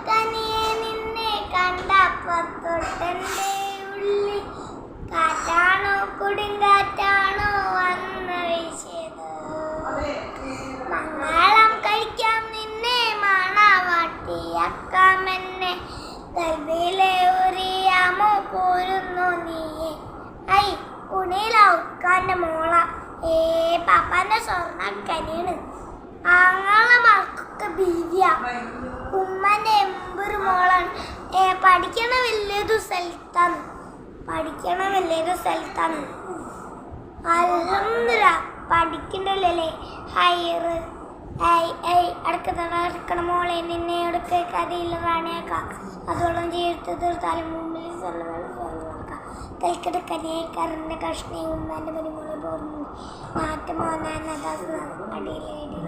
കനിയെ നിന്നെ കണ്ടപ്പോൾ തൊട്ടെന്റെ ഉള്ളിൽ കാറ്റാണോ കൊടുങ്കാറ്റാണോ വന്ന് വീശിയത്. മംഗളം കഴിക്കാം നിന്നെ മണവാട്ടിയാക്കാമെന്നെ കൽവിലെ ഉറിയാമോ പോരുന്നു നീയെ. ഐ കുണിയിലൗക്കാൻ്റെ മോള പാപ്പാന്റെ സ്വർണ്ണക്കനിയാണ്. ആങ്ങളെ മക്കൊക്കെ ബീവിയ ഉമ്മന്റെ എമ്പൊരു മോളാണ്. പഠിക്കണ വലിയൊരു സ്ഥലത്താണ് അൽഹംദുലില്ലാ പഠിക്കണ്ടല്ലേ. ഹൈറ് അടുക്കണ മോളെ നിന്നെ എടുക്ക കഥയിൽ റാണിയാക്കാം അതോളം ചേർത്ത് തീർത്താലും മുമ്പിൽ കൽക്കട്ട കനിയേക്കാരൻ്റെ കഷ്ണയും ഉമ്മാൻ്റെ പരിമൂലം പോർന്നു നാട്ടുമോനാൻ അടിയിലേടി.